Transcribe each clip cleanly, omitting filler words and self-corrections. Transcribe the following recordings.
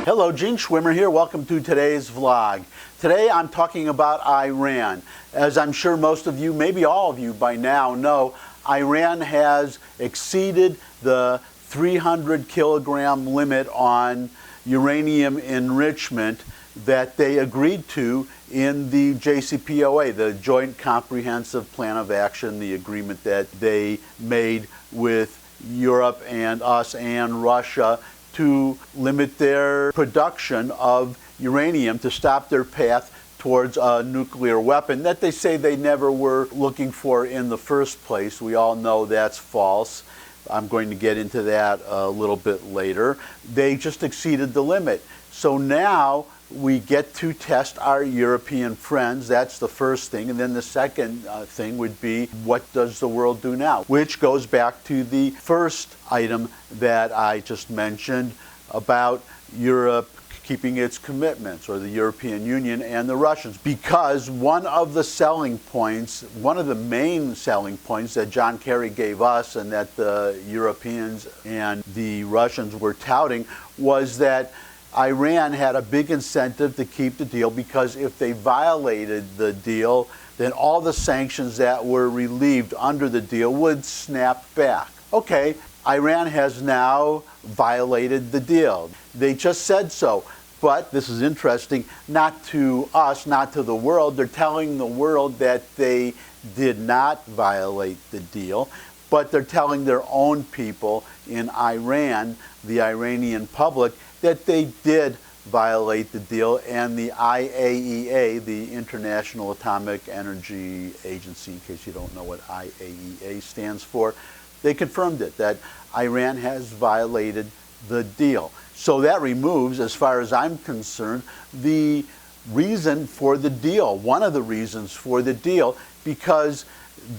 Hello, Gene Schwimmer here. Welcome to today's vlog. Today I'm talking about Iran. As I'm sure most of you, maybe all of you by now know, Iran has exceeded the 300 kilogram limit on uranium enrichment that they agreed to in the JCPOA, the Joint Comprehensive Plan of Action, the agreement that they made with Europe and us and Russia to limit their production of uranium, to stop their path towards a nuclear weapon that they say they never were looking for in the first place. We all know that's false. I'm going to get into that a little bit later. They just exceeded the limit. So now we get to test our European friends. That's the first thing. And then the second thing would be, what does the world do now? Which goes back to the first item that I just mentioned about Europe keeping its commitments, or the European Union and the Russians. Because one of the selling points, one of the main selling points that John Kerry gave us and that the Europeans and the Russians were touting was that Iran had a big incentive to keep the deal, because if they violated the deal, then all the sanctions that were relieved under the deal would snap back. Okay, Iran has now violated the deal. They just said so. But this is interesting, not to us, not to the world. They're telling the world that they did not violate the deal, but they're telling their own people in Iran, the Iranian public, that they did violate the deal, and the IAEA, the International Atomic Energy Agency, in case you don't know what IAEA stands for, they confirmed it, that Iran has violated the deal. So that removes, as far as I'm concerned, the reason for the deal, one of the reasons for the deal, because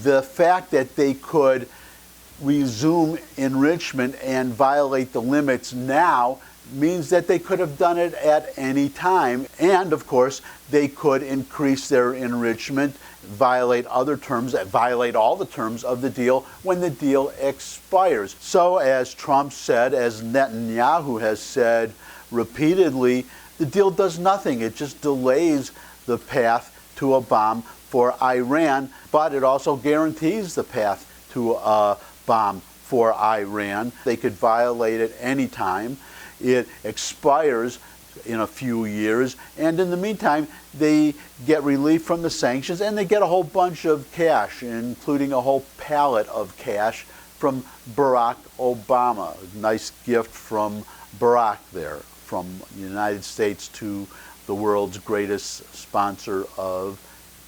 the fact that they could resume enrichment and violate the limits now means that they could have done it at any time. And of course, they could increase their enrichment, violate other terms, violate all the terms of the deal when the deal expires. So as Trump said, as Netanyahu has said repeatedly, the deal does nothing. It just delays the path to a bomb for Iran, but it also guarantees the path to a bomb for Iran. They could violate it any time. It expires in a few years, and in the meantime they get relief from the sanctions, and they get a whole bunch of cash, including a whole pallet of cash from Barack Obama. A nice gift from Barack there, from the United States to the world's greatest sponsor of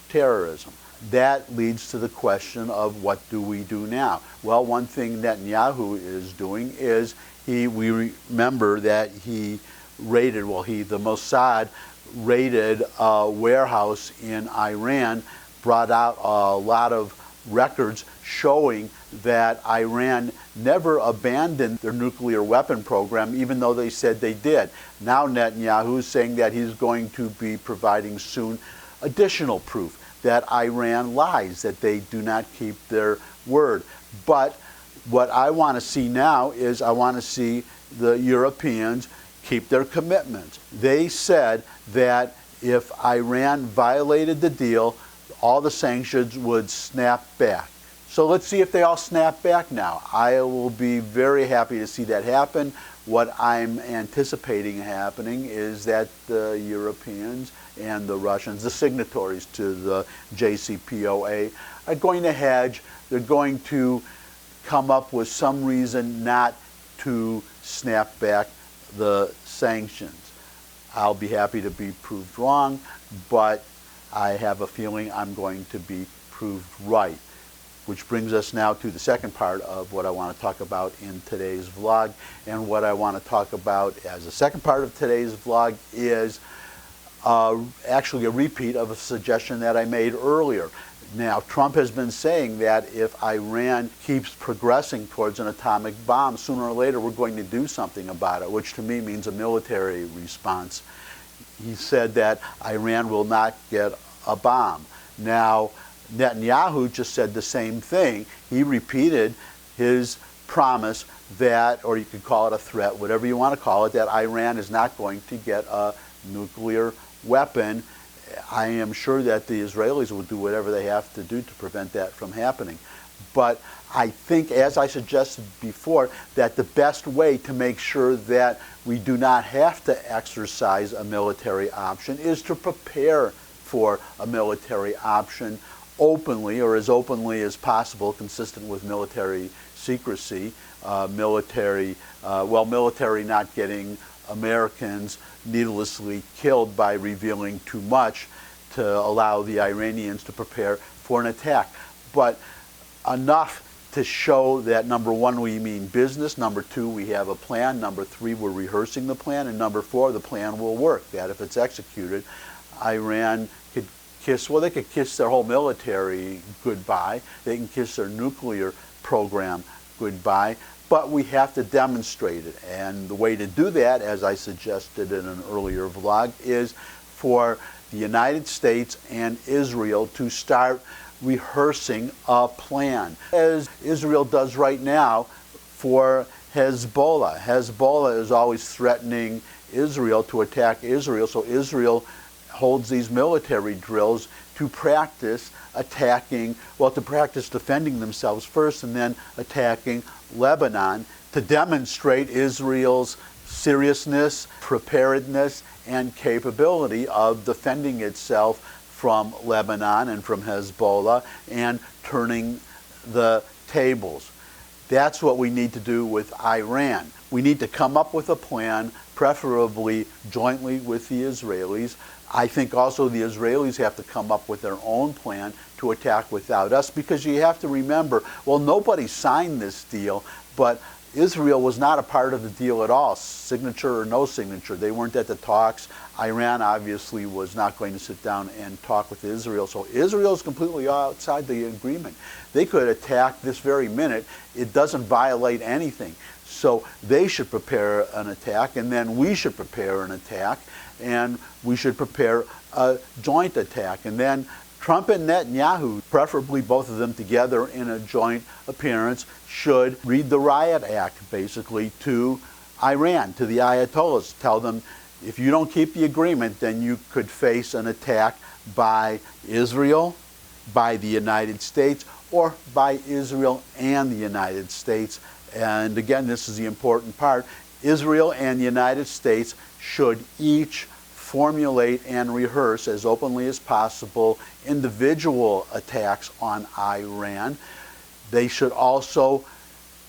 terrorism. That leads to the question of, what do we do now? Well, one thing Netanyahu is doing is, we remember that he raided, the Mossad raided a warehouse in Iran, brought out a lot of records showing that Iran never abandoned their nuclear weapon program, even though they said they did. Now Netanyahu is saying that he's going to be providing soon additional proof that Iran lies, that they do not keep their word. But what I want to see now is, I want to see the Europeans keep their commitments. They said that if Iran violated the deal, all the sanctions would snap back. So let's see if they all snap back now. I will be very happy to see that happen. What I'm anticipating happening is that the Europeans and the Russians, the signatories to the JCPOA, are going to hedge. They're going to come up with some reason not to snap back the sanctions. I'll be happy to be proved wrong, but I have a feeling I'm going to be proved right. Which brings us now to the second part of what I want to talk about in today's vlog. And what I want to talk about as the second part of today's vlog is actually a repeat of a suggestion that I made earlier. Now, Trump has been saying that if Iran keeps progressing towards an atomic bomb, sooner or later we're going to do something about it, which to me means a military response. He said that Iran will not get a bomb. Now, Netanyahu just said the same thing. He repeated his promise that, or you could call it a threat, whatever you want to call it, that Iran is not going to get a nuclear weapon. I am sure that the Israelis will do whatever they have to do to prevent that from happening. But I think, as I suggested before, that the best way to make sure that we do not have to exercise a military option is to prepare for a military option openly, or as openly as possible, consistent with military secrecy, military not getting Americans needlessly killed by revealing too much to allow the Iranians to prepare for an attack. But enough to show that, number one, we mean business, number two, we have a plan, number three, we're rehearsing the plan, and number four, the plan will work, that if it's executed, Iran could kiss, well, they could kiss their whole military goodbye, they can kiss their nuclear program goodbye, but we have to demonstrate it. And the way to do that, as I suggested in an earlier vlog, is for the United States and Israel to start rehearsing a plan, as Israel does right now for Hezbollah. Hezbollah is always threatening Israel to attack Israel, so Israel holds these military drills to practice attacking, well, to practice defending themselves first and then attacking Lebanon, to demonstrate Israel's seriousness, preparedness, and capability of defending itself from Lebanon and from Hezbollah and turning the tables. That's what we need to do with Iran. We need to come up with a plan, preferably jointly with the Israelis. I think also the Israelis have to come up with their own plan to attack without us, because you have to remember, well, nobody signed this deal, but Israel was not a part of the deal at all, signature or no signature. They weren't at the talks. Iran obviously was not going to sit down and talk with Israel. So Israel is completely outside the agreement. They could attack this very minute. It doesn't violate anything. So they should prepare an attack, and then we should prepare an attack, and we should prepare a joint attack. And then Trump and Netanyahu, preferably both of them together in a joint appearance, should read the Riot Act, basically, to Iran, to the Ayatollahs. Tell them, if you don't keep the agreement, then you could face an attack by Israel, by the United States, or by Israel and the United States. And again, this is the important part. Israel and the United States should each formulate and rehearse as openly as possible individual attacks on Iran. They should also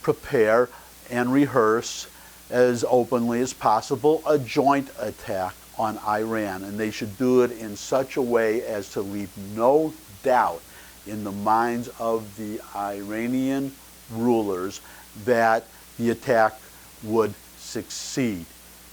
prepare and rehearse as openly as possible a joint attack on Iran. And they should do it in such a way as to leave no doubt in the minds of the Iranian rulers that the attack would succeed.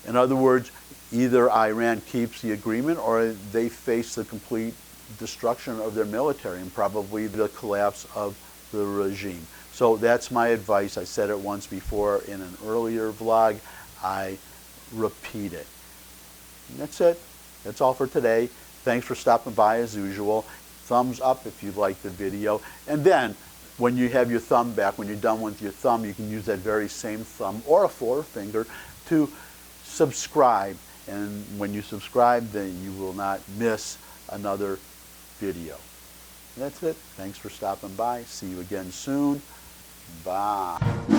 In other words, either Iran keeps the agreement or they face the complete destruction of their military and probably the collapse of the regime. So that's my advice. I said it once before in an earlier vlog. I repeat it. And that's it. That's all for today. Thanks for stopping by as usual. Thumbs up if you liked the video. And then when you have your thumb back, when you're done with your thumb, you can use that very same thumb or a forefinger to subscribe. And when you subscribe, then you will not miss another video. And that's it. Thanks for stopping by. See you again soon. Bye.